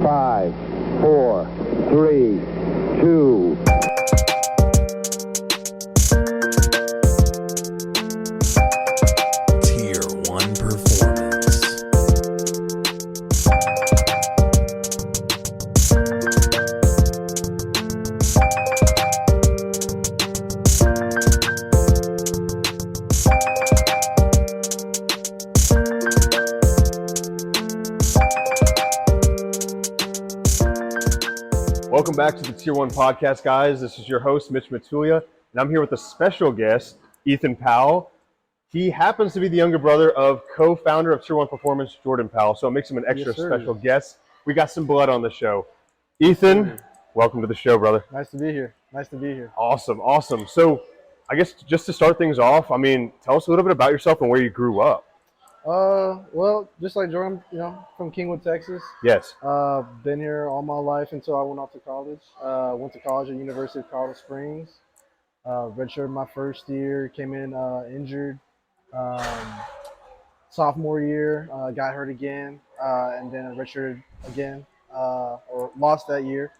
5, 4, 3, 2. Tier 1 performance. Welcome back to the Tier 1 podcast, guys. This is your host, Mitch Matulia, and I'm here with a special guest, Ethan Powell. He happens to be the younger brother of co-founder of Tier 1 Performance, Jordan Powell, so it makes him an extra special guest. We got some blood on the show. Ethan, welcome to the show, brother. Nice to be here. Awesome. So I guess just to start things off, tell us a little bit about yourself and where you grew up. Well, just like Jordan, from Kingwood, Texas. Yes. Been here all my life until I went off to college. Went to college at University of Colorado Springs. Redshirted my first year, came in injured. Sophomore year, got hurt again, and then redshirted again, or lost that year.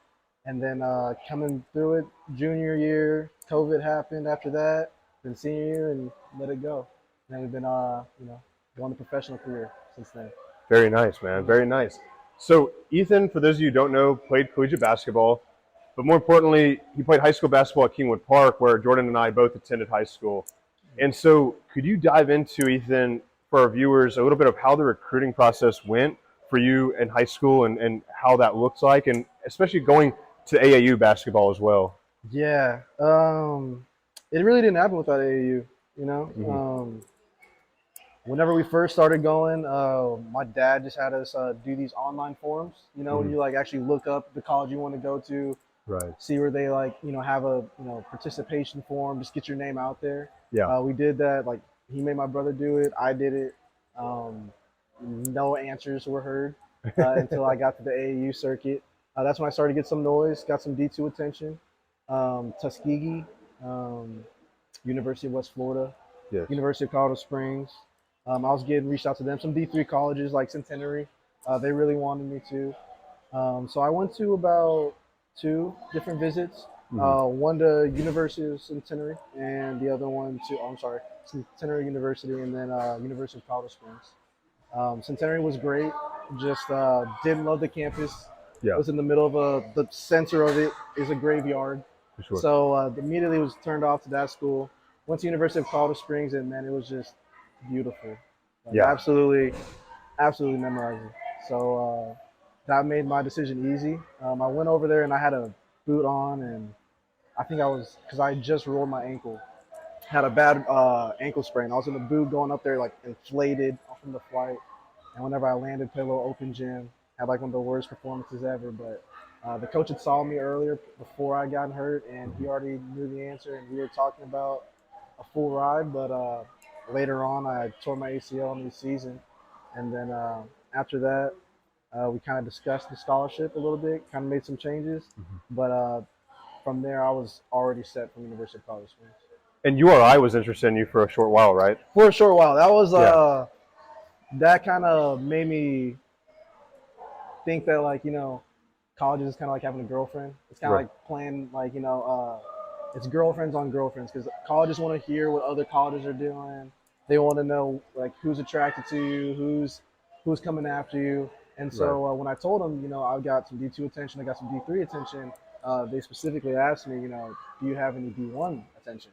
And then coming through it, junior year, COVID happened after that. Then senior year, and let it go. And then we've been, going to professional career since then. Very nice, man. Very nice. So Ethan, for those of you who don't know, played collegiate basketball, but more importantly, he played high school basketball at Kingwood Park, where Jordan and I both attended high school. And so could you dive into, Ethan, for our viewers, a little bit of how the recruiting process went for you in high school and how that looks like, and especially going to AAU basketball as well? Yeah. It really didn't happen without AAU, Whenever we first started going, my dad just had us do these online forums, when you actually look up the college you want to go to, right? See where they have a participation form, just get your name out there. Yeah. We did that. He made my brother do it. I did it. No answers were heard until I got to the AAU circuit. That's when I started to get some noise, got some D2 attention. Tuskegee, University of West Florida, yes. University of Colorado Springs. I was getting reached out to them. Some D3 colleges like Centenary, they really wanted me to. So I went to about 2 different visits. One to University of Centenary, and the other one to, Centenary University, and then University of Colorado Springs. Centenary was great. Just didn't love the campus. Yeah. It was in the middle of the center of it is a graveyard. For sure. So immediately was turned off to that school. Went to University of Colorado Springs, and man, it was just beautiful. Absolutely memorizing. So that made my decision easy. I went over there and I had a boot on, and I think because I just rolled my ankle, had a bad ankle sprain. I was in the boot going up there inflated from the flight, and whenever I landed, played a little open gym, had one of the worst performances ever. But the coach had saw me earlier before I got hurt, and he already knew the answer, and we were talking about a full ride, but later on, I tore my ACL in the season, and then after that, we kind of discussed the scholarship a little bit, kind of made some changes, but from there, I was already set from University of Colorado Springs. And URI was interested in you for a short while, right? For a short while. That was that kind of made me think that college is kind of like having a girlfriend. It's kind of like playing it's girlfriends on girlfriends, because colleges want to hear what other colleges are doing. They want to know who's attracted to you, who's coming after you. And so when I told them, I got some D2 attention, I got some D3 attention, they specifically asked me, do you have any D1 attention?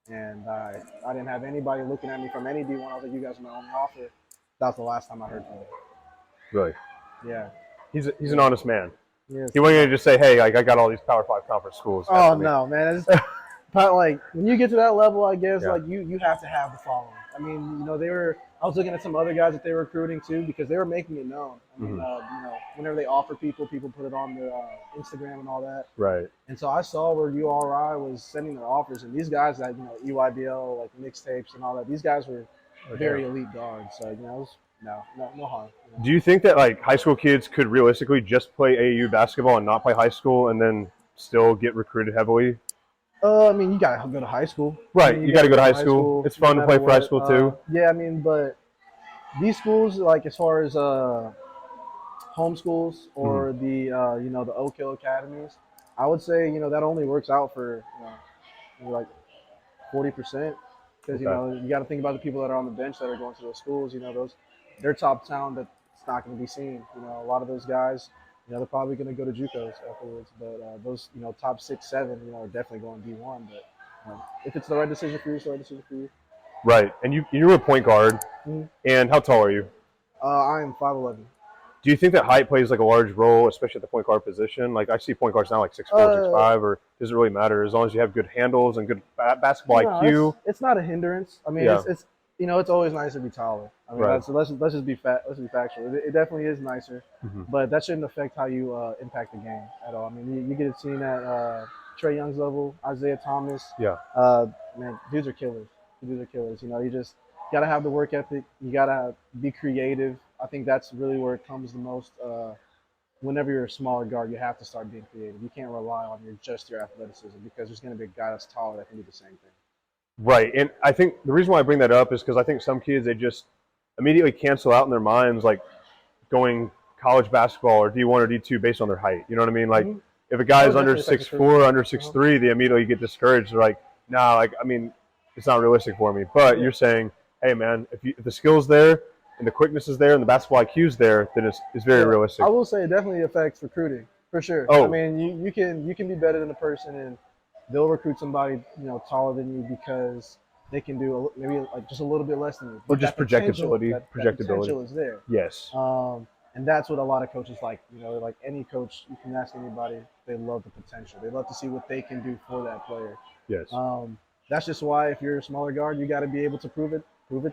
And I didn't have anybody looking at me from any D1. I was like, you guys are my only offer. That was the last time I heard from him. Really? Yeah. He's an honest man. Yes. He wanted you to just say, hey, I got all these Power 5 conference schools. Oh, no, man. But when you get to that level, I guess, you have to have the following. I was looking at some other guys that they were recruiting too, because they were making it known. Whenever they offer people put it on their Instagram and all that. Right. And so I saw where URI was sending their offers, and these guys that, EYBL, mixtapes and all that, these guys were very elite guards. So, it was no harm. Do you think that high school kids could realistically just play AAU basketball and not play high school and then still get recruited heavily? You gotta go to high school. Right, you gotta go to high school. It's fun to play for high school too. Yeah, but these schools, as far as homeschools or the Oak Hill academies, I would say that only works out for maybe like 40%, because Okay. you got to think about the people that are on the bench that are going to those schools. They're top talent that's not going to be seen. A lot of those guys, they're probably going to go to JUCOs afterwards. But those top 6, 7, are definitely going D1. But if it's the right decision for you, it's the right decision for you. Right. And you're a point guard. Mhm. And how tall are you? I am 5'11". Do you think that height plays like a large role, especially at the point guard position? Like I see point guards now like 6'4", 6'5", or does it really matter as long as you have good handles and good basketball No, IQ? it's not a hindrance. I mean, Yeah. it's always nice to be taller. I mean, Right. let's just be let's be factual. It definitely is nicer, Mhm. but that shouldn't affect how you impact the game at all. I mean, you get it seen at Trey Young's level, Isaiah Thomas. Yeah. Man, dudes are killers. Dudes are killers. You just gotta have the work ethic. You gotta be creative. I think that's really where it comes the most. Whenever you're a smaller guard, you have to start being creative. You can't rely on your athleticism, because there's going to be a guy that's taller that can do the same thing. Right. And I think the reason why I bring that up is because I think some kids, they just immediately cancel out in their minds like going college basketball or D1 or D2 based on their height. You know what I mean? Like if a guy is under 6'4", under 6'3", they immediately get discouraged. They're like, nah, like, I mean, it's not realistic for me. But you're saying, hey, man, if the skill's there and the quickness is there and the basketball IQ is there, then it's very realistic. I will say it definitely affects recruiting, for sure. Oh. I mean, you can be better than a person, and they'll recruit somebody taller than you because they can do maybe like just a little bit less than you. Or just projectability. That potential is there. Yes. And that's what a lot of coaches like. Like any coach, you can ask anybody, they love the potential. They love to see what they can do for that player. Yes. That's just why if you're a smaller guard, you got to be able to prove it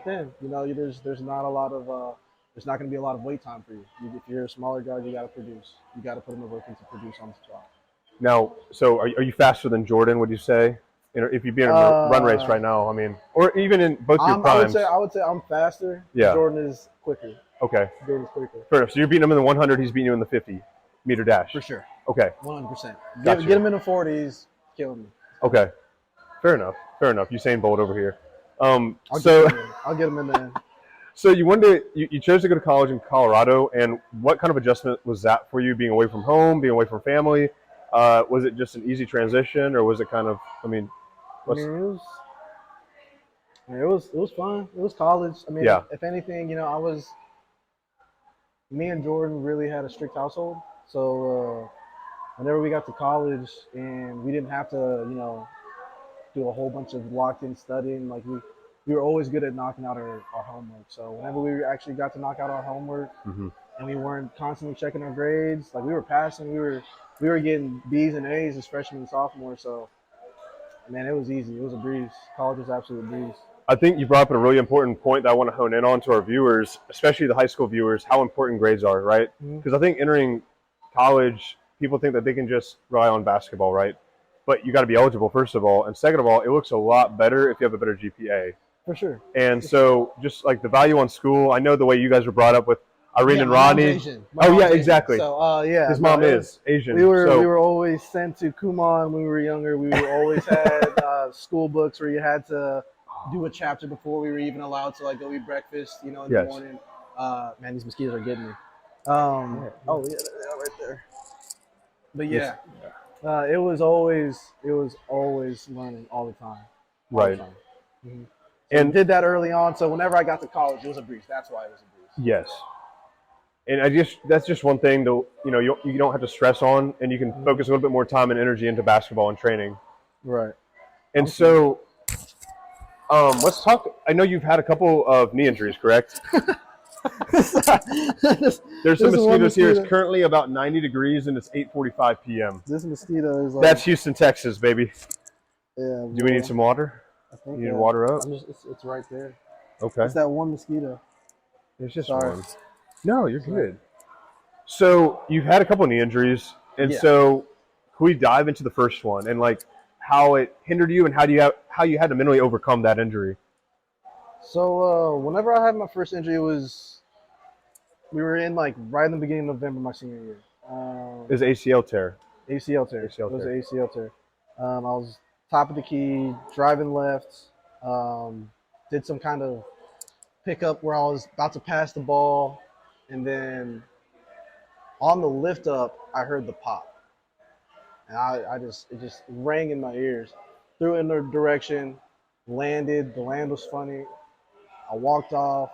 then. There's not a lot of there's not going to be a lot of wait time for you. If you're a smaller guard, you got to produce. You got to put in the work in to produce on the spot. Now, so are you faster than Jordan, would you say? If you'd be in a run race right now, I mean, or even in both your primes. I would say I'm faster. Yeah. Jordan is quicker. Okay. Jordan is quicker. Fair enough. So you're beating him in the 100, he's beating you in the 50-meter dash. For sure. Okay. 100%. Gotcha. Get him in the 40s, kill me. Okay. Fair enough. Usain Bolt over here. I'll get him in there. So you chose to go to college in Colorado, and what kind of adjustment was that for you, being away from home, being away from family? Was it just an easy transition, or was it kind of, it was fun. It was college. I mean, if anything, me and Jordan really had a strict household. So whenever we got to college and we didn't have to, do a whole bunch of locked-in studying, like we were always good at knocking out our homework. So whenever we actually got to knock out our homework and we weren't constantly checking our grades, like we were passing, we were getting B's and A's as freshmen and sophomores. So, man, it was easy. It was a breeze. College was absolute breeze. I think you brought up a really important point that I want to hone in on to our viewers, especially the high school viewers, how important grades are, right? Because I think entering college, people think that they can just rely on basketball, right? But you got to be eligible, first of all. And second of all, it looks a lot better if you have a better GPA. For sure. And so just like the value on school, I know the way you guys were brought up with Irene and Ronnie. Exactly. So, his mom is Asian. We were always sent to Kumon when we were younger. We always had school books where you had to do a chapter before we were even allowed to go eat breakfast, in the morning. Man, these mosquitoes are getting me. They're right there. But it was always learning all the time. Right. So and did that early on. So whenever I got to college, it was a breeze. That's why it was a breeze. Yes. And that's just one thing that you don't have to stress on, and you can focus a little bit more time and energy into basketball and training. Right. And so let's talk. I know you've had a couple of knee injuries, correct? There's some mosquitoes here. It's currently about 90 degrees and it's 8:45 p.m. This mosquito is that's Houston, Texas, baby. Yeah. Do we need some water? I think you need water up? It's right there. Okay. It's that one mosquito. There's just one. No, you're good. So you've had a couple knee injuries, and so can we dive into the first one and how it hindered you and how you had to mentally overcome that injury? So whenever I had my first injury, we were in right in the beginning of November my senior year. It was ACL tear. ACL tear. It was an ACL tear. I was top of the key, driving left. Did some kind of pickup where I was about to pass the ball, and then On the lift up, I heard the pop, and it just rang in my ears. Threw in the direction, landed. The land was funny. I walked off.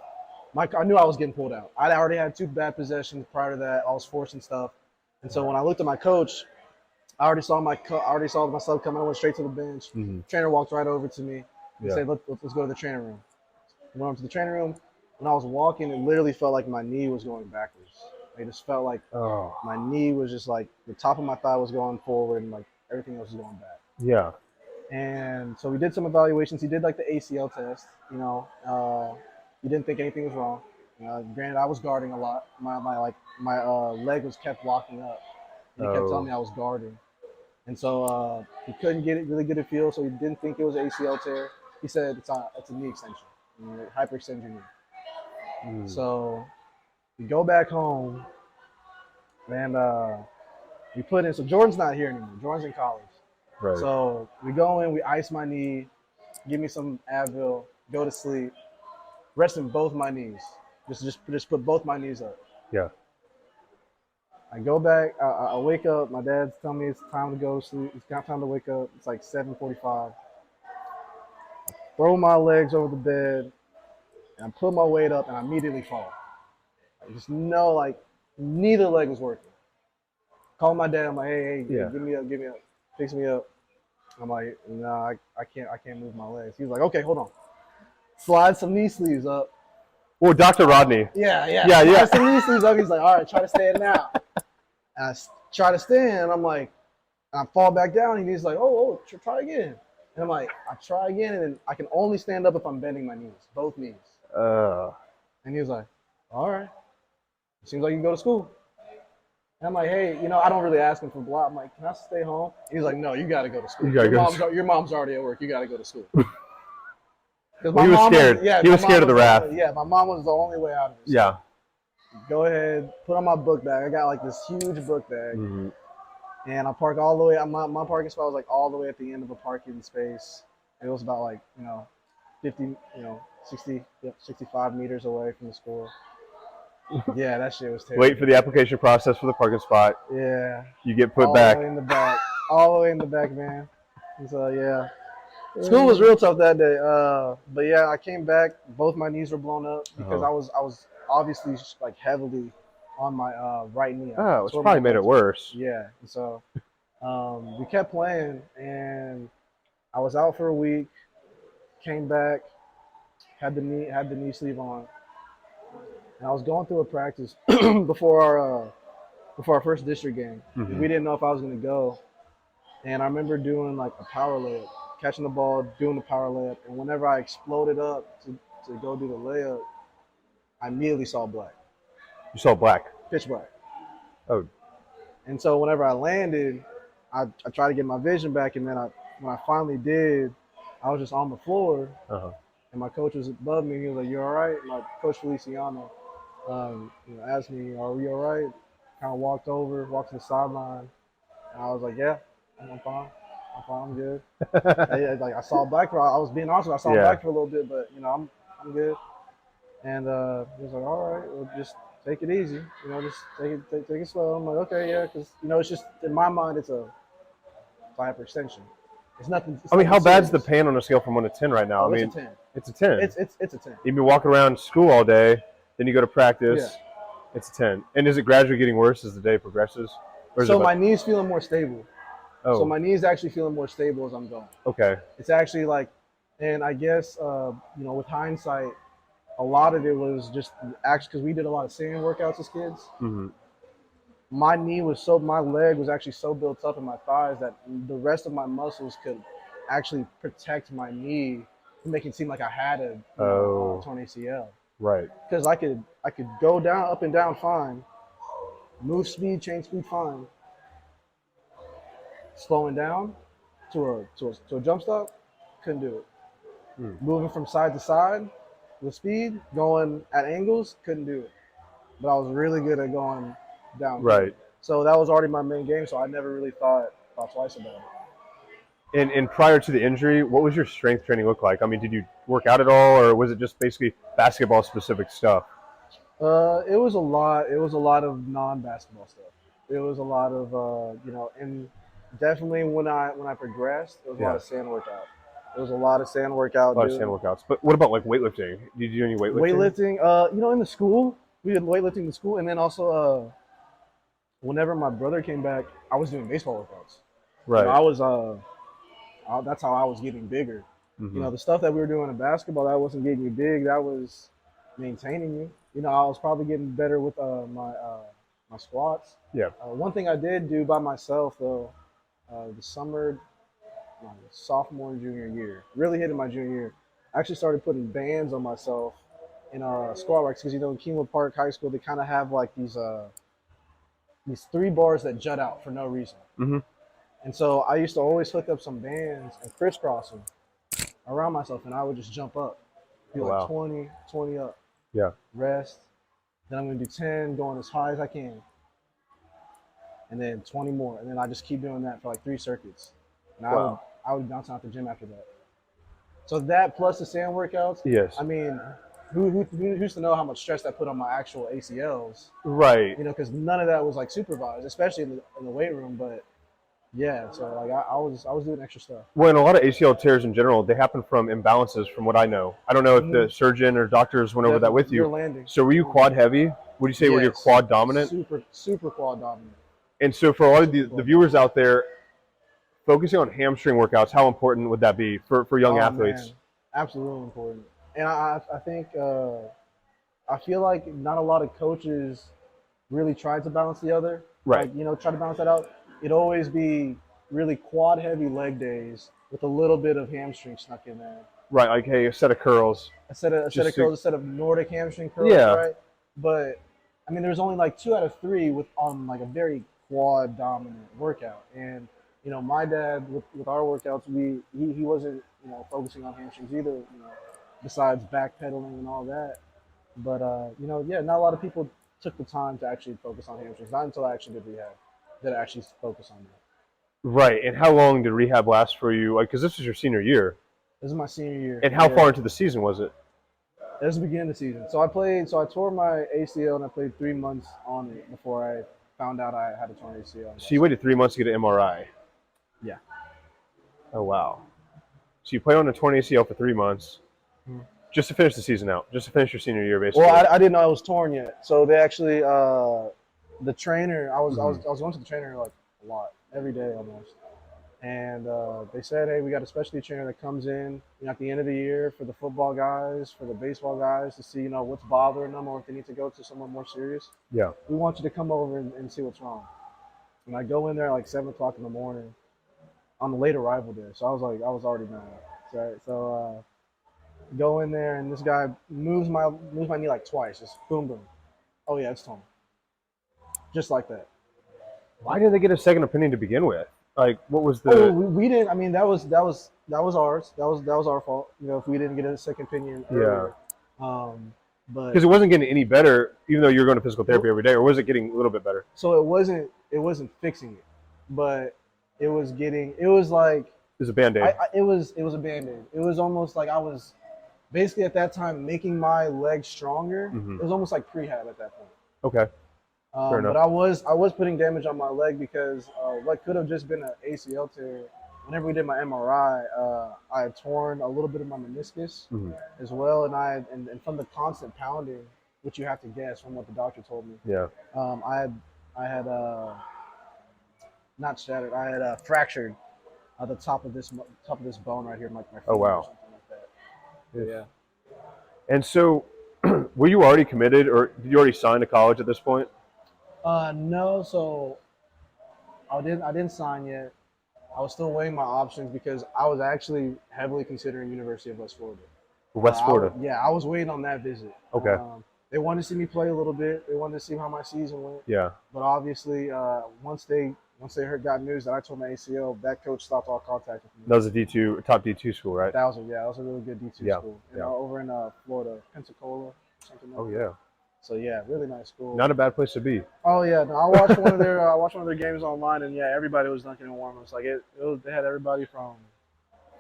I knew I was getting pulled out. I already had 2 bad possessions prior to that. I was forcing stuff, and so when I looked at my coach, I already saw my sub coming. I went straight to the bench. Trainer walked right over to me and said, let's go to the training room. Went up to the training room. When I was walking, it literally felt like my knee was going backwards. It just felt like my knee was just like the top of my thigh was going forward and like everything else was going back. Yeah. And so we did some evaluations. He did like the ACL test. He didn't think anything was wrong. Granted, I was guarding a lot. My leg was kept locking up. And he kept telling me I was guarding. And so he couldn't really get a feel, so he didn't think it was an ACL tear. He said it's a knee extension, hyperextend your knee. So we go back home, and we put in. So Jordan's not here anymore. Jordan's in college. Right. So we go in, we ice my knee, give me some Advil, go to sleep, resting both my knees. Just put both my knees up. Yeah. I go back, I wake up, my dad's telling me it's time to go to sleep. It's not time to wake up. It's like 7:45. I throw my legs over the bed, and I put my weight up, and I immediately fall. I just know, like, neither leg was working. Call my dad, I'm like, hey, give me up, fix me up. I'm like, no, I can't move my legs. He's like, okay, hold on. Slide some knee sleeves up. Well, Dr. Rodney. Yeah. Slide some knee sleeves up. He's like, all right, try to stand now. And I try to stand, I'm like, I fall back down, and he's like, try again. And I'm like, I try again, and then I can only stand up if I'm bending my knees, both knees. And he was like, all right, seems like you can go to school. And I'm like, hey, I don't really ask him for block. I'm like, can I stay home? He's like, no, you got to go to school. Your mom's already at work. You got to go to school. He was scared. He was scared of the wrath. Yeah, my mom was the only way out of it. Yeah. Go ahead, put on my book bag. I got like this huge book bag, and I park all the way. My parking spot was like all the way at the end of a parking space. It was about like 50, 60, 65 meters away from the school. Yeah, that shit was terrible. Wait for the application process for the parking spot. Yeah. You get put back. All the way in the back. All the way in the back, man. And so yeah. School was real tough that day. But yeah, I came back. Both my knees were blown up because I was obviously like heavily on my right knee. Oh, it's probably made it worse. Yeah. And so we kept playing, and I was out for a week. Came back, had the knee sleeve on, and I was going through a practice before our first district game. We didn't know if I was going to go, and I remember doing like a power layup, catching the ball, doing the power layup, and whenever I exploded up to go do the layup, I immediately saw black. You saw black? Pitch black. Oh. And so whenever I landed, I tried to get my vision back, and then when I finally did, I was just on the floor, and my coach was above me. He was like, "You all right?" My coach Feliciano asked me, "Are we all right?" Kind of walked to the sideline, and I was like, "Yeah, I'm fine. I'm good." I saw black for. I was being honest. I saw black for a little bit, but I'm good. And he was like, "All right, well, just take it easy. Just take it slow." I'm like, "Okay, yeah," because it's just in my mind, it's a hyperextension. It's nothing. How bad's the pain on a scale from 1 to 10 right now? It's a 10. It's a 10. It's a 10. You've been walking around school all day, then you go to practice. Yeah. It's a 10. And is it gradually getting worse as the day progresses? So my knee's feeling more stable. Oh. So my knee's actually feeling more stable as I'm going. Okay. It's actually like, and I guess with hindsight, a lot of it was just actually because we did a lot of sand workouts as kids. My leg was actually so built up in my thighs that the rest of my muscles could actually protect my knee from making it seem like I had a torn ACL. Right. Because I could go down, up and down fine, move speed, change speed fine. Slowing down to a jump stop, couldn't do it. Moving from side to side with speed, going at angles, couldn't do it. But I was really good at going down. Right. So that was already my main game, so I never really thought twice about it. And prior to the injury, what was your strength training look like? I mean, did you work out at all, or was it just basically basketball-specific stuff? It was a lot. It was a lot of non-basketball stuff. It was a lot of and definitely when I progressed, it was a lot Yeah. of sand workout. It was a lot of sand workout, A lot of sand dude. workouts. But what about like weightlifting? Did you do any weightlifting? Weightlifting. In the school we did weightlifting in school, and then also whenever my brother came back, I was doing baseball workouts. Right. I was that's how I was getting bigger. Mm-hmm. The stuff that we were doing in basketball, that wasn't getting you big. That was maintaining you. I was probably getting better with my squats. Yeah. One thing I did do by myself though, the summer, my sophomore and junior year, really hitting my junior year, I actually started putting bands on myself in our squat racks because in Kingwood Park High School they kind of have like these three bars that jut out for no reason. Mm-hmm. And so I used to always hook up some bands and crisscross them around myself, and I would just jump up, do like Wow. 20 up, Yeah. rest. Then I'm gonna do 10, going as high as I can, and then 20 more, and then I just keep doing that for like 3 circuits. And Wow. I would bounce out the gym after that. So that plus the sand workouts. Yes. I mean, who's to know how much stress that put on my actual ACLs? Right. Because none of that was like supervised, especially in the weight room. But yeah, so like I was doing extra stuff. Well, and a lot of ACL tears in general, they happen from imbalances from what I know. I don't know if the surgeon or doctors went over that with You're you. landing. So were you quad heavy? Would you say were you Yes. quad dominant? Super quad dominant. And so for a lot of the viewers out there, focusing on hamstring workouts, how important would that be for young athletes? Man. Absolutely important. And I think I feel like not a lot of coaches really try to balance the other. Right. Like, try to balance that out. It'd always be really quad heavy leg days with a little bit of hamstring snuck in there. Right, like, hey, a set of curls. A set of curls, a set of Nordic hamstring curls, Yeah. right? But I mean, there's only like 2 out of 3 with like a very quad dominant workout. And my dad with our workouts, he wasn't focusing on hamstrings either. Besides backpedaling and all that. But not a lot of people took the time to actually focus on hamstrings. Not until I actually did rehab did I actually focus on that. Right, and how long did rehab last for you? Like, because this was your senior year. This is my senior year. And how far into the season was it? It was the beginning of the season. So I tore my ACL and I played 3 months on it before I found out I had a torn ACL. So you waited 3 months to get an MRI. Yeah. Oh wow. So you played on a torn ACL for 3 months, just to finish the season out, just to finish your senior year, basically. Well, I didn't know I was torn yet. So they actually, the trainer, I was going to the trainer like a lot, every day almost. And they said, hey, we got a specialty trainer that comes in at the end of the year for the football guys, for the baseball guys to see, what's bothering them or if they need to go to someone more serious. Yeah. We want you to come over and see what's wrong. And I go in there like 7 o'clock in the morning on the late arrival day. So I was already mad. Right? So go in there and this guy moves my knee like twice. Just boom, boom. Oh yeah, it's torn. Just like that. Why did they get a second opinion to begin with? Like, what was the? Oh, we didn't. I mean, that was ours. That was our fault. If we didn't get a second opinion earlier. But because it wasn't getting any better, even though you were going to physical therapy every day, or was it getting a little bit better? So it wasn't fixing it, but it was like it was a Band-Aid. It was a Band-Aid. It was almost like I was basically at that time making my leg stronger. It was almost like prehab at that point. Okay. Fair enough. But I was putting damage on my leg because what could have just been an ACL tear. Whenever we did my MRI, I had torn a little bit of my meniscus as well, and from the constant pounding, which you have to guess from what the doctor told me. Yeah. I had not shattered. I had fractured the top of this bone right here, like my finger or something like that. Yeah. And so, were you already committed, or did you already sign to college at this point? No. So I didn't sign yet. I was still weighing my options because I was actually heavily considering University of West Florida. West Florida. I was waiting on that visit. Okay. They wanted to see me play a little bit. They wanted to see how my season went. Yeah. But obviously, once they got news that I tore my ACL, that coach stopped all contact with me. That was a top D2 school, right? That was a really good D2 school. Over in Florida, Pensacola, something like that. Oh yeah. So yeah, really nice school. Not a bad place to be. Oh yeah, no, I watched one of their games online, and yeah, everybody was dunking in warm-ups. Like they had everybody from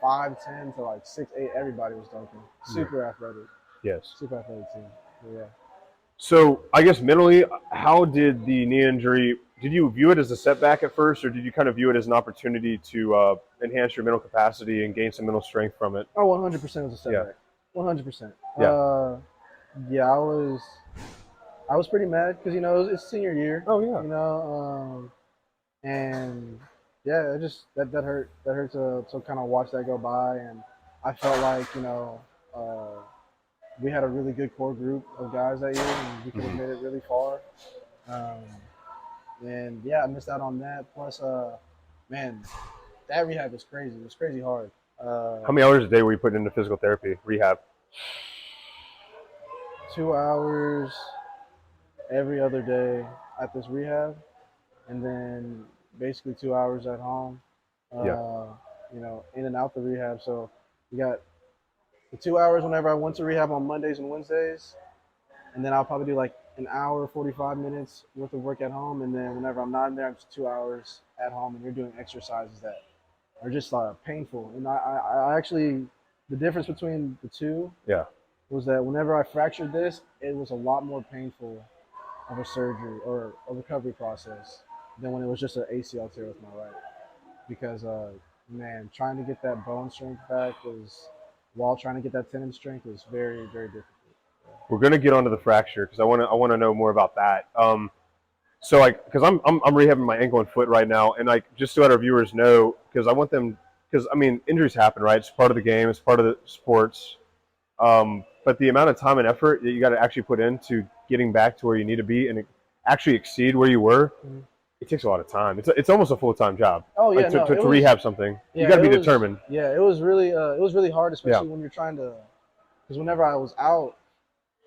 5'10" to like 6'8". Everybody was dunking. Super athletic. Yes. Super athletic team. Yeah. So I guess mentally, how did the knee injury? Did you view it as a setback at first, or did you kind of view it as an opportunity to enhance your mental capacity and gain some mental strength from it? Oh, 100% was a Yeah. setback. 100%. Yeah. Yeah, I was pretty mad because it's senior year. Oh yeah. And yeah, it just that hurt. That hurt to kind of watch that go by, and I felt like uh, we had a really good core group of guys that year, and we could have made it really far. Um, and yeah, I missed out on that. Plus, man, that rehab was crazy. It was crazy hard. How many hours a day were you putting into physical therapy rehab? 2 hours every other day at this rehab, and then basically 2 hours at home. Yeah. In and out the rehab. So we got the 2 hours whenever I went to rehab on Mondays and Wednesdays, and then I'll probably do like an hour, 45 minutes worth of work at home, and then whenever I'm not in there, I'm just 2 hours at home, and you're doing exercises that are just painful. And I actually, the difference between the two Yeah. was that whenever I fractured this, it was a lot more painful of a surgery or a recovery process than when it was just an ACL tear with my right. Because, man, trying to get that bone strength back while trying to get that tendon strength was very, very difficult. We're gonna get onto the fracture because I wanna know more about that. So like, because I'm rehabbing my ankle and foot right now, and like just to let our viewers know, because I want them, because I mean injuries happen, right? It's part of the game, it's part of the sports. But the amount of time and effort that you got to actually put into getting back to where you need to be and actually exceed where you were, it takes a lot of time. It's almost a full-time job. Oh yeah, like no, to rehab something, you got to be determined. Yeah, it was really hard, especially when you're trying to, because whenever I was out,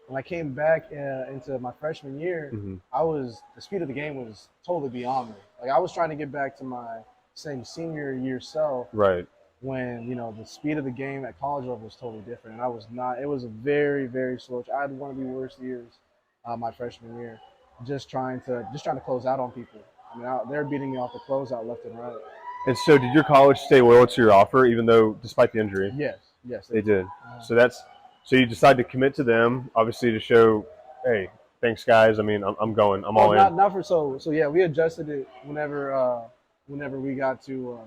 when I came back into my freshman year, the speed of the game was totally beyond me. Like I was trying to get back to my same senior year self. Right. When the speed of the game at college level was totally different, and I was not. It was a very, very slow. I had one of the worst years, my freshman year, just trying to close out on people. I mean, they're beating me off the closeout left and right. And so, did your college stay loyal to your offer, even though, despite the injury? Yes, they did. So you decide to commit to them, obviously, to show, hey, thanks, guys. I mean, I'm going. I'm all in. Not for so yeah. We adjusted it whenever we got to.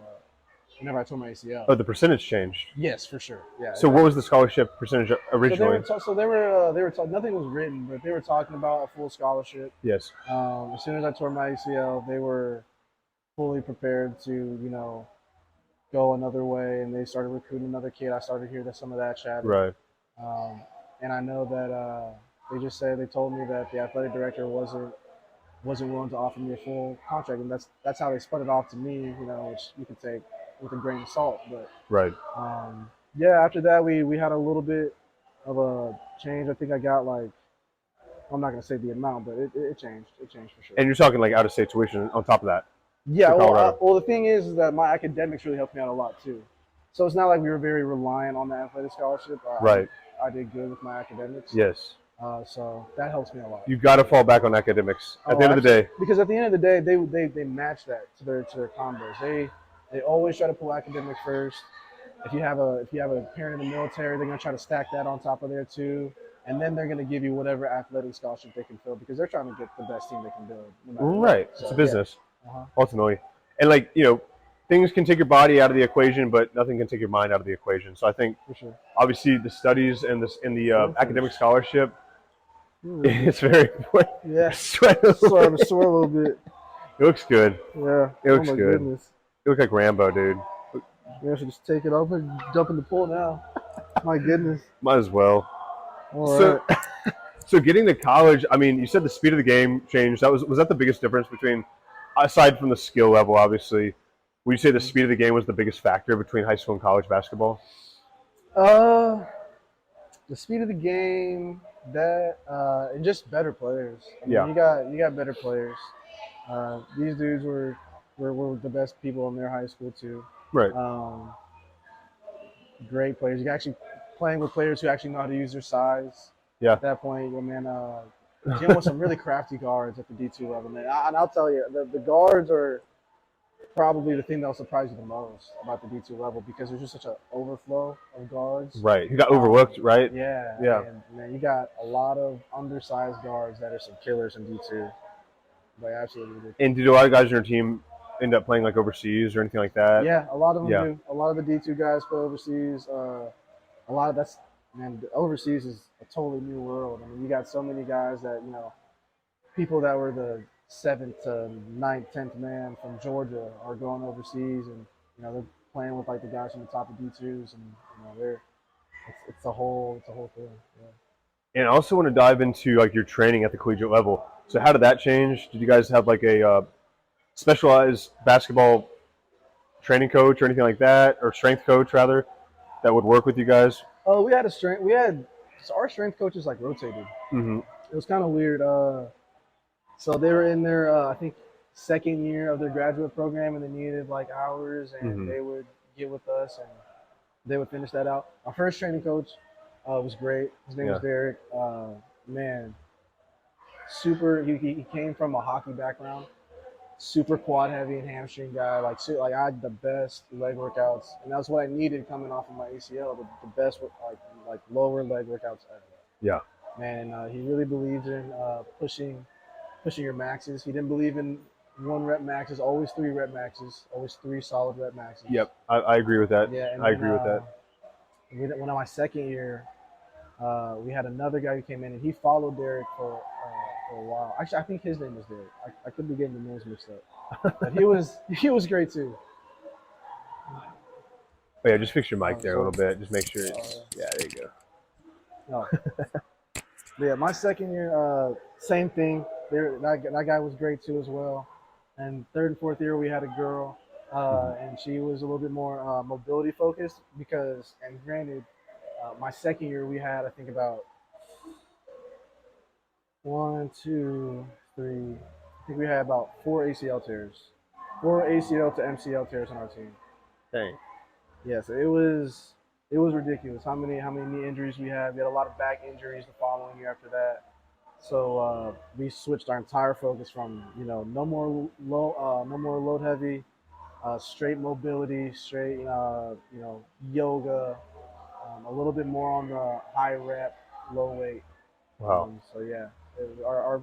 Whenever I tore my ACL. Oh, the percentage changed. Yes, for sure. Yeah. So what was the scholarship percentage originally? They were nothing was written, but they were talking about a full scholarship. Yes. As soon as I tore my ACL, they were fully prepared to go another way, and they started recruiting another kid. I started hearing some of that chatter. Right. And I know that they told me that the athletic director wasn't willing to offer me a full contract, and that's how they spun it off to me. Which you could take with a grain of salt, but right. Yeah. After that, we had a little bit of a change. I think I got I'm not gonna say the amount, but it changed. It changed for sure. And you're talking like out of state tuition on top of that. Yeah. Well, the thing is that my academics really helped me out a lot too. So it's not like we were very reliant on the athletic scholarship. Right. I did good with my academics. Yes. So that helps me a lot. You've got to fall back on academics at the end of the day. Because at the end of the day, they match that to their combos. They always try to pull academics first. If you have a parent in the military, they're gonna try to stack that on top of there too, and then they're gonna give you whatever athletic scholarship they can fill because they're trying to get the best team they can build. Right. So, it's a business, ultimately, and things can take your body out of the equation, but nothing can take your mind out of the equation. So I think, for sure, obviously, the studies and the academic scholarship, it's very important. Yeah. I'm sore a little bit. It looks good. Yeah. It looks good. Goodness. You look like Rambo, dude. Maybe I should just take it off and jump in the pool now. My goodness. Might as well. All right. So getting to college, I mean, you said the speed of the game changed. Was that the biggest difference between, aside from the skill level, obviously, would you say the speed of the game was the biggest factor between high school and college basketball? The speed of the game, and just better players. I mean, you got better players. These dudes were the best people in their high school too. Right. Great players. You actually playing with players who actually know how to use their size. Yeah. At that point, dealing with some really crafty guards at the D2 level, man. And I'll tell you, the guards are probably the thing that'll surprise you the most about the D2 level because there's just such an overflow of guards. Right. He got overlooked, right? Yeah. Yeah. And man, you got a lot of undersized guards that are some killers in D2. Like absolutely. And did a lot of guys on your team end up playing like overseas or anything like that? Yeah, a lot of them Yeah. do. A lot of the D2 guys play overseas. A lot of that's man. Overseas is a totally new world. I mean, you got so many guys that people that were the 7th to 9th, 10th man from Georgia are going overseas, and they're playing with like the guys from the top of D2s, and they're it's a whole thing. Yeah. And I also want to dive into like your training at the collegiate level. So how did that change? Did you guys have like a specialized basketball training coach or anything like that, or strength coach rather, that would work with you guys? Oh, we had so our strength coaches like rotated. Mm-hmm. It was kind of weird. So they were in their I think second year of their graduate program, and they needed like hours, and they would get with us, and they would finish that out. Our first training coach was great. His name was Derek. Man, super. He came from a hockey background. Super quad heavy and hamstring guy. Like I had the best leg workouts, and that's what I needed coming off of my ACL. The best like lower leg workouts ever. Yeah. Man, he really believed in pushing your maxes. He didn't believe in 1 rep maxes. Always 3 rep maxes. Always 3 solid rep maxes. Yep, I agree with that. Yeah, and I agree with that. When on my second year, we had another guy who came in, and he followed Derek for a while. Actually, I think his name was Derek. I could be getting the names mixed up, but he was great too. Oh, yeah, just fix your mic there a little bit. Just make sure it's yeah. There you go. No. But yeah, my second year, same thing. That guy was great too as well. And third and fourth year, we had a girl, and she was a little bit more mobility focused because, and granted, my second year we had I think about 1, 2, 3. I think we had about 4 ACL tears, 4 ACL to MCL tears on our team. Dang. Yeah, so it was ridiculous how many knee injuries we had. We had a lot of back injuries the following year after that. So we switched our entire focus from no more load heavy, straight mobility, straight yoga, a little bit more on the high rep, low weight. Wow. So yeah, our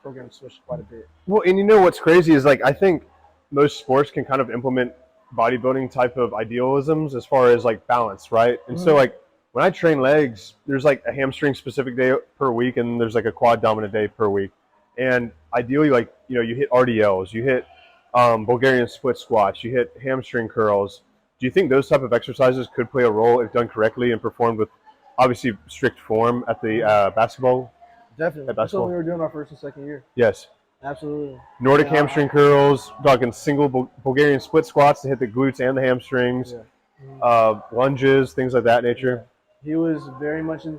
program switched quite a bit. Well, and what's crazy is like I think most sports can kind of implement bodybuilding type of idealisms as far as like balance, right? And so like when I train legs, there's like a hamstring specific day per week, and there's like a quad dominant day per week. And ideally, like you hit RDLs, you hit Bulgarian split squats, you hit hamstring curls. Do you think those type of exercises could play a role if done correctly and performed with obviously strict form at the basketball? Definitely. That's what we were doing our first and second year. Yes. Absolutely. Nordic hamstring curls, talking single Bulgarian split squats to hit the glutes and the hamstrings, lunges, things like that nature. Yeah. He was very much in.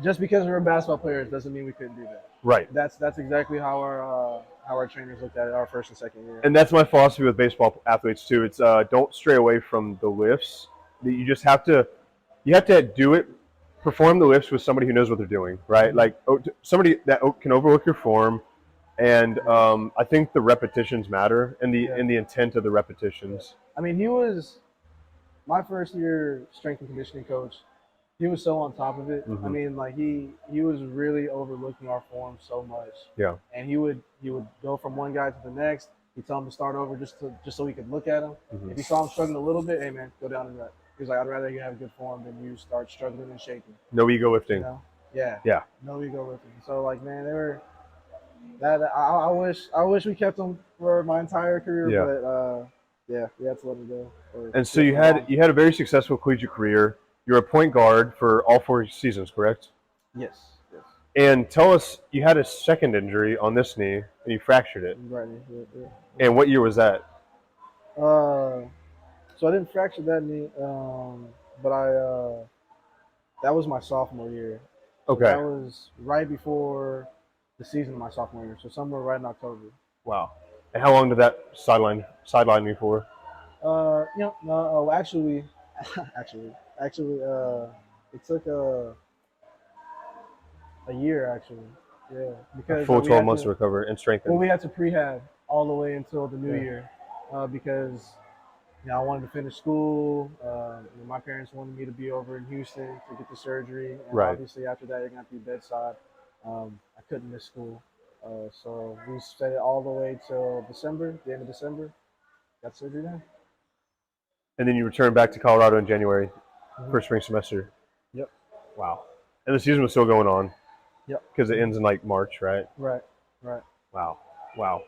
Just because we were basketball players doesn't mean we couldn't do that. Right. That's exactly how our trainers looked at it our first and second year. And that's my philosophy with baseball athletes too. It's don't stray away from the lifts. You just have to do it. Perform the lifts with somebody who knows what they're doing, right? Like somebody that can overlook your form. And I think the repetitions matter, and the intent of the repetitions. I mean, he was my first year strength and conditioning coach. He was so on top of it. I mean, like he was really overlooking our form so much. Yeah. And he would go from one guy to the next. He'd tell him to start over just so we could look at him. If he saw him struggling a little bit, hey man, go down and rep. He was like, I'd rather you have good form than you start struggling and shaking. No ego lifting. Yeah. Yeah. No ego lifting. So like, man, they were. That I wish we kept him for my entire career, but we had to let him go. And so you had a very successful collegiate career. You're a point guard for all 4 seasons, correct? Yes. And tell us, you had a second injury on this knee, and you fractured it. Right. Yeah. And what year was that? So I didn't fracture that knee, but that was my sophomore year. Okay. That was right before the season of my sophomore year, so somewhere right in October. Wow. And how long did that sideline me for? Actually, it took a year actually. Yeah, because a full 12 months to recover and strengthen. Well, we had to prehab all the way until the new year. because I wanted to finish school. My parents wanted me to be over in Houston to get the surgery, and Right. obviously after that, you're gonna have to be bedside. I couldn't miss school, so we set it all the way till December, the end of December. Got surgery done. And then you returned back to Colorado in January Mhm. for spring semester. Yep. Wow. And the season was still going on Yep. because it ends in like March, right? Right. Right. Wow. Wow.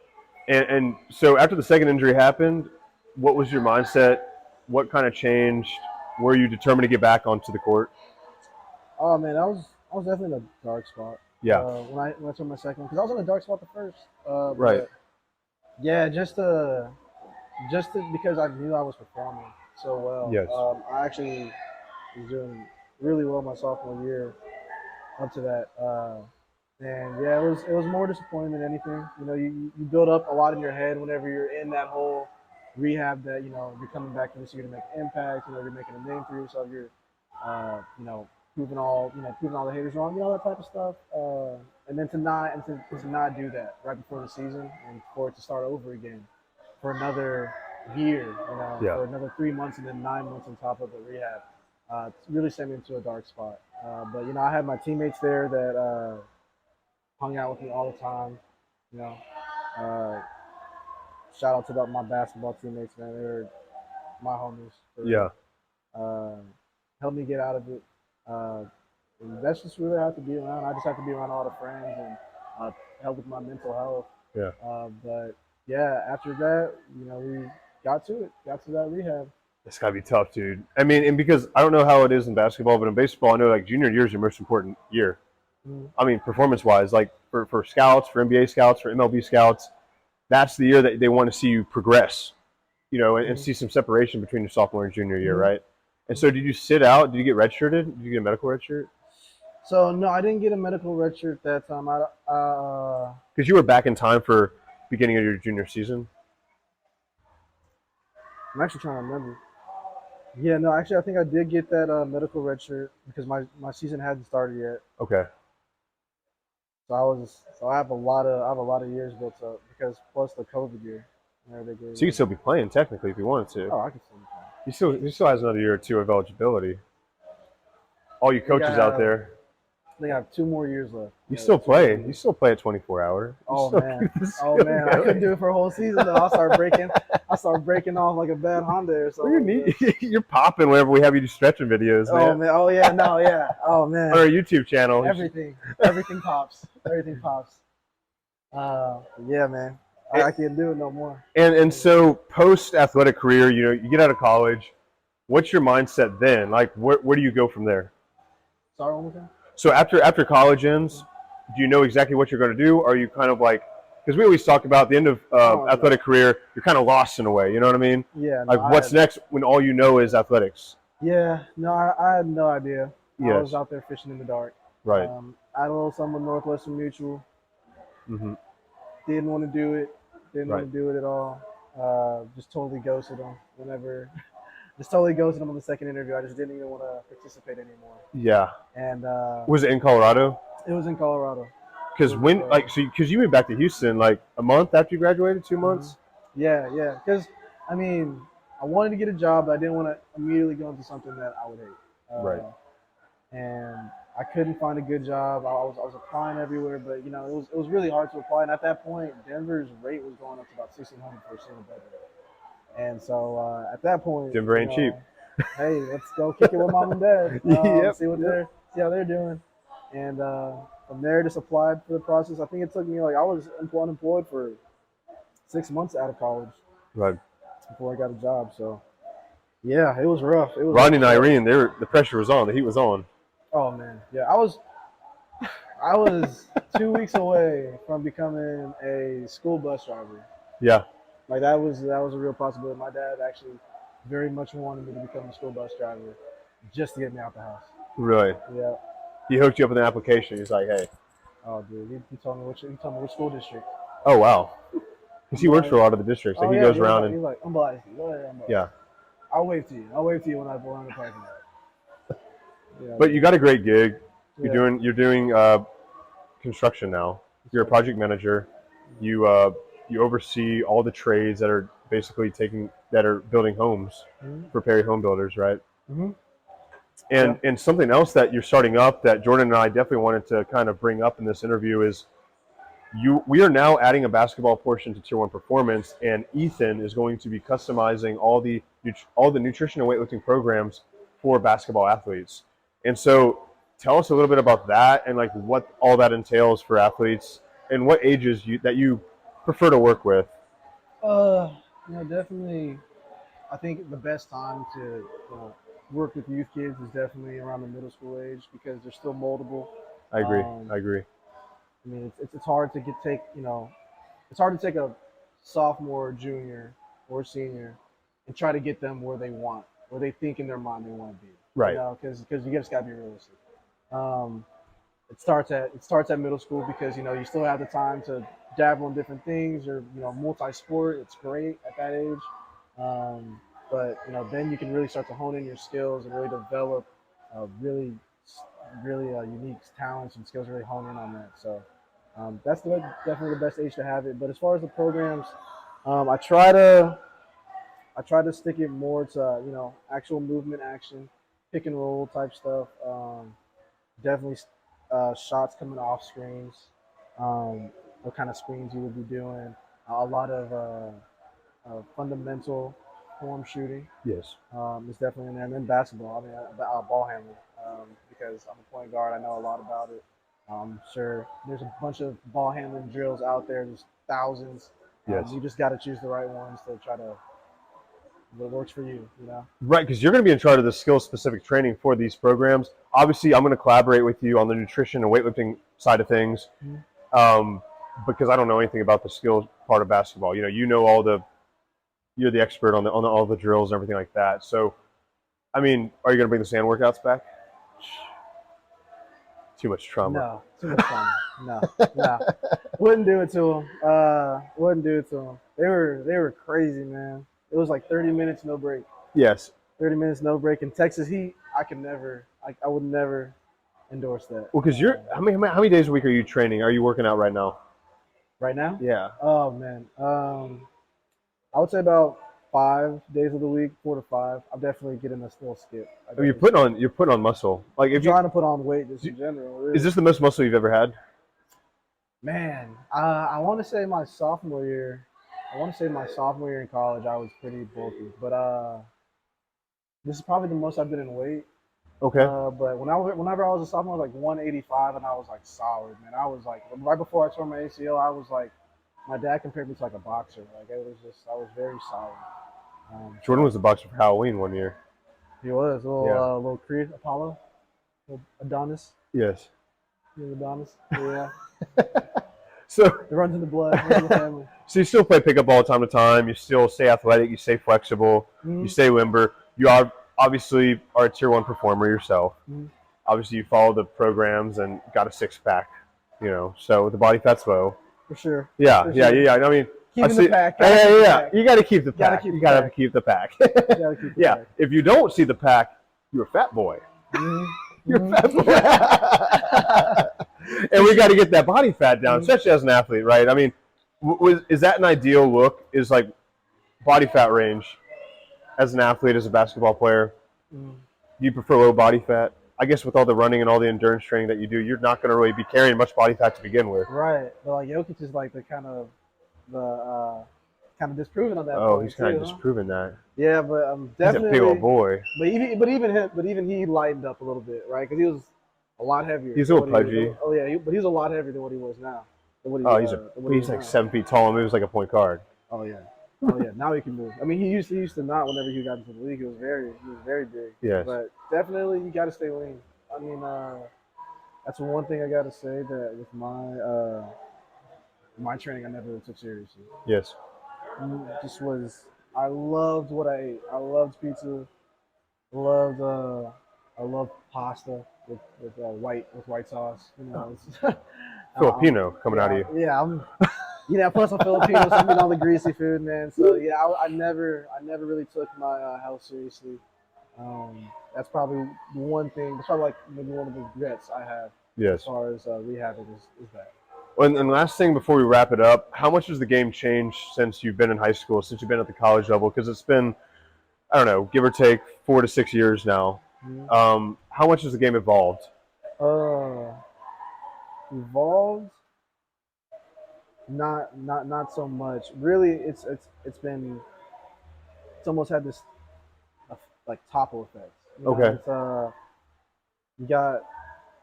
And so after the second injury happened, what was your mindset? What kind of changed? Were you determined to get back onto the court? Oh man, I was definitely in a dark spot. Yeah. When I took my second one, because I was in a dark spot the first. Right. But yeah, because I knew I was performing so well. Yes. I actually was doing really well my sophomore year up to that. And yeah, it was more disappointing than anything. You build up a lot in your head whenever you're in that whole rehab that you're coming back to this year to make an impact. You're making a name for yourself. You're proving all the haters wrong. That type of stuff. And then to not do that right before the season and for it to start over again for another year, Yeah. for another 3 months and then 9 months on top of the rehab. It's really sent me into a dark spot. But I had my teammates there that hung out with me all the time. You know, uh, Shout out to my basketball teammates, man. They were my homies. Yeah. Uh, Helped me get out of it. And that's just really how to be around. I just have to be around a lot of friends and help with my mental health. Yeah. But yeah, after that, we got to that rehab. It's gotta be tough, dude. I mean, and because I don't know how it is in basketball, but in baseball, I know like junior year is your most important year. Mhm. I mean, performance-wise, like for scouts, for NBA scouts, for MLB scouts, that's the year that they want to see you progress, and Mhm. see some separation between your sophomore and junior year, Mhm. right? And so, did you sit out? Did you get redshirted? Did you get a medical redshirt? So no, I didn't get a medical red shirt that time. Because you were back in time for beginning of your junior season. I'm actually trying to remember. Yeah, no, actually, I think I did get that medical red shirt because my season hadn't started yet. Okay. So I have a lot of years built up because plus the COVID year. They gave So you me. could still be playing technically if you wanted to. Oh, I can still be playing. He still has another year or two of eligibility. All you I think coaches out there, I think I have 2 more years left. you Yeah, still 2 more play. years. You still play at 24 hour. Oh man, I couldn't do it for a whole season though. I start breaking off like a bad Honda or something. You're popping whenever we have you do stretching videos, Oh man. man, oh yeah, no, yeah, oh man. On our YouTube channel. Everything pops. Everything pops. Yeah, man. I can't do it no more. And so post athletic career, you get out of college. What's your mindset then? Like, where do you go from there? Sorry, one more time. So after college ends, do you know exactly what you're going to do? Or are you kind of like, because we always talk about the end of athletic career, you're kind of lost in a way. You know what I mean? Yeah. Like, what's next when all you know is athletics? Yeah. No, I had no idea. I Yes. was out there fishing in the dark. Right. I had a little something with Northwestern Mutual. Mm-hmm. Didn't want to do it. Didn't Right. want to do it at all. Just totally ghosted them whenever. Just totally ghosted them on the second interview. I just didn't even want to participate anymore. Yeah. And Was it in Colorado? it was in Colorado. Because because you moved back to Houston like a month after you graduated, 2 months. Yeah, yeah. Because I mean, I wanted to get a job, but I didn't want to immediately go into something that I would hate. Right. And I couldn't find a good job. I was applying everywhere, but it was really hard to apply. And at that point, Denver's rate was going up to about $1,600 for a single bedroom. And so at that point, Denver ain't cheap. Hey, let's go kick it with mom and dad. Yep. See how they're doing. And from there, just applied for the process. I think it took me I was unemployed for 6 months out of college Right. before I got a job. So yeah, it was rough. It was Rodney and rough. Irene, the pressure was on, the heat was on. Oh man, yeah, I was 2 weeks away from becoming a school bus driver. Yeah. Like that was a real possibility. My dad actually very much wanted me to become a school bus driver just to get me out the house. Really. Yeah. He hooked you up with an application. He's like, hey. Oh dude, he told me which school district. Oh wow. Because he works for a lot of the districts. Like he goes around and he's like, I'm biased. yeah. I'll wave to you when I pull in the parking lot. Yeah. But you got a great gig. Yeah. You're doing construction now. You're a project manager. You oversee all the trades that are basically that are building homes for Perry Home Builders, right? Mm-hmm. And something else that you're starting up that Jordan and I definitely wanted to kind of bring up in this interview is we are now adding a basketball portion to Tier 1 Performance, and Ethan is going to be customizing all the nutrition and weightlifting programs for basketball athletes. And so tell us a little bit about that and like what all that entails for athletes and what ages that you prefer to work with. Definitely. I think the best time to work with youth kids is definitely around the middle school age because they're still moldable. I agree. Um, I agree. I mean, it's hard to it's hard to take a sophomore, junior, or senior and try to get them where they think in their mind they want to be. Right. Because you just got to be realistic. It starts at middle school because you still have the time to dabble in different things or multi-sport. It's great at that age, but then you can really start to hone in your skills and really develop really unique talents and skills. Really hone in on that. So that's definitely the best age to have it. But as far as the programs, I try to stick it more to actual movement action, pick and roll type stuff. Definitely shots coming off screens, what kind of screens you would be doing, a lot of fundamental form shooting Yes. is definitely in there. And then basketball, I mean, ball handling, because I'm a point guard, I know a lot about it. I'm sure there's a bunch of ball handling drills out there. There's thousands. Yes. You just got to choose the right ones to try to what works for you, Right, because you're going to be in charge of the skill-specific training for these programs. Obviously, I'm going to collaborate with you on the nutrition and weightlifting side of things, because I don't know anything about the skills part of basketball. You're the expert on all the drills and everything like that. So, I mean, are you going to bring the sand workouts back? Too much trauma. No, too much trauma. No. Wouldn't do it to them. Wouldn't do it to them. They were crazy, man. It was like 30 minutes, no break. Yes. 30 minutes, no break. In Texas heat, I would never endorse that. Well, because how many days a week are you training? Are you working out right now? Right now? Yeah. Oh, man. I would say about 5 days of the week, 4 to 5. I'm definitely getting a little skip. You're putting on muscle. Like I'm trying to put on weight just in general. Really. Is this the most muscle you've ever had? Man, I want to say my sophomore year. In college, I was pretty bulky, but this is probably the most I've been in weight. Okay. But whenever I was a sophomore, I was like 185, and I was like solid, man. I was like right before I tore my ACL, I was like, my dad compared me to like a boxer. Like I was very solid. Jordan was a boxer for Halloween one year. He was little Creed Apollo, little Adonis. Yes. Adonis. Yeah. So it runs in the blood. It runs in the family. So you still play pickup ball time to time. You still stay athletic. You stay flexible. Mm-hmm. You stay limber. You obviously are a Tier 1 performer yourself. Mm-hmm. Obviously, you follow the programs and got a six-pack. So the body fat's low. For sure. Yeah. I mean, keeping the pack. Yeah. You got to keep the pack. You got to keep the pack. Yeah. If you don't see the pack, you're a fat boy. Mm-hmm. You're a fat boy. And we got to get that body fat down, especially as an athlete, right? I mean, is that an ideal look? Is like body fat range as an athlete, as a basketball player? Do you prefer low body fat? I guess with all the running and all the endurance training that you do, you're not going to really be carrying much body fat to begin with. Right. But like Jokic is like the kind of disproven on that. Oh, he's kind of disproving that. Yeah, but definitely. He's a big old boy. But even he lightened up a little bit, right? Because he was a lot heavier. He's a little pudgy. But he's a lot heavier than what he was now. He's like 7 feet tall and moves like a point guard. Oh yeah. Now he can move. I mean, he used to not. Whenever he got into the league, he was very big. Yes. But definitely, you got to stay lean. I mean, that's one thing I got to say that with my training, I never really took seriously. Yes. I loved what I ate. I loved pizza. I loved pasta with white sauce. Filipino coming out of you. Yeah, plus I'm Filipino, so I'm eating all the greasy food, man. So yeah, I never really took my health seriously. That's probably one thing. That's probably like maybe one of the regrets I have. Yes. As far as rehabbing is that. And last thing before we wrap it up, how much has the game changed since you've been in high school, since you've been at the college level? Because it's been, I don't know, give or take 4 to 6 years now. How much has the game evolved? Uh, Evolved, not so much. Really, it's been it's almost had this like topple effect. Okay. You got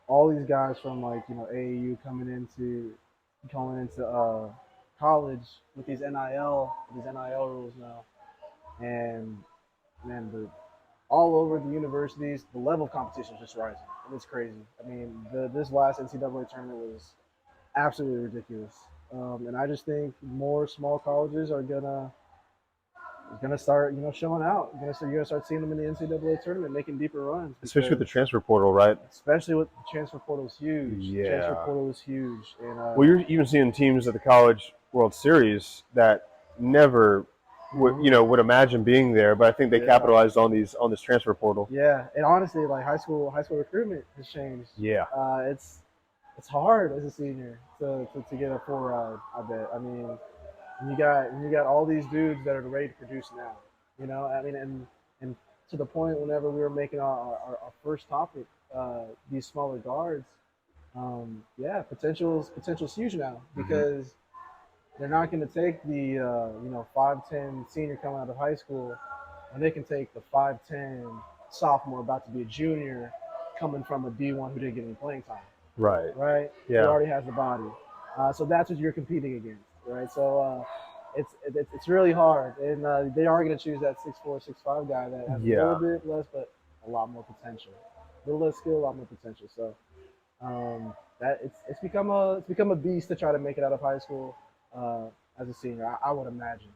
all these guys from like AAU coming into college with these NIL rules now, and man, all over the universities, the level of competition is just rising, and it's crazy. I mean, this last NCAA tournament was absolutely ridiculous, and I just think more small colleges are gonna start showing out. You're gonna start seeing them in the NCAA tournament making deeper runs, Especially with the transfer portal, right? especially with the transfer portal is huge. Yeah. Transfer portal is huge, and Well, you're even seeing teams at the College World Series that never would imagine being there, but I think they capitalized on this transfer portal. yeah, and honestly, like high school recruitment has changed. Yeah. It's hard as a senior to get a full ride. I bet. I mean, you got all these dudes that are ready to produce now. I mean, and to the point whenever we were making our first topic, these smaller guards, potential's huge now because they're not going to take the 5'10" senior coming out of high school, and they can take the 5'10" sophomore about to be a junior coming from a D1 who didn't get any playing time. Right. Right. Yeah. He already has the body, so that's what you're competing against. Right. So it's really hard, and they are going to choose that 6'4", 6'5" guy that has a little bit less, but a lot more potential. A little less skill, a lot more potential. So that it's become a beast to try to make it out of high school as a senior. I would imagine.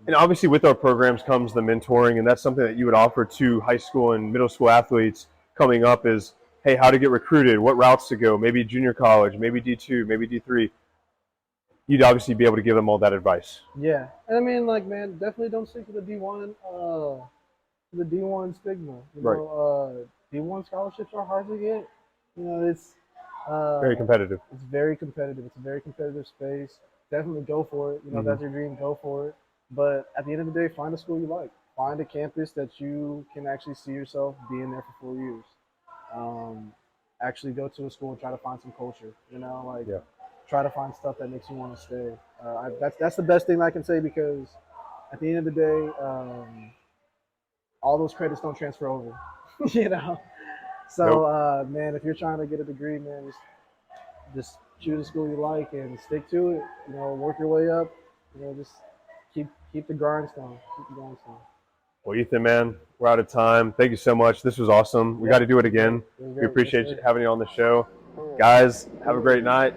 And obviously, with our programs comes the mentoring, and that's something that you would offer to high school and middle school athletes coming up. Is hey, how to get recruited, what routes to go, maybe junior college, maybe D2, maybe D3. You'd obviously be able to give them all that advice. Yeah, and I mean, like, man, definitely don't stick to the D1 stigma. D1 scholarships are hard to get. It's Very competitive. It's very competitive. It's a very competitive space. Definitely go for it. If that's your dream, go for it. But at the end of the day, find a school you like. Find a campus that you can actually see yourself being there for 4 years. Actually go to a school and try to find some culture. Try to find stuff that makes you want to stay. That's the best thing I can say because at the end of the day, all those credits don't transfer over. So man, if you're trying to get a degree, man, just choose a school you like and stick to it. Work your way up. Just keep the grindstone. Keep the grindstone. Well, Ethan, man, we're out of time. Thank you so much. This was awesome. We got to do it again. We appreciate having you on the show. Guys, have a great night.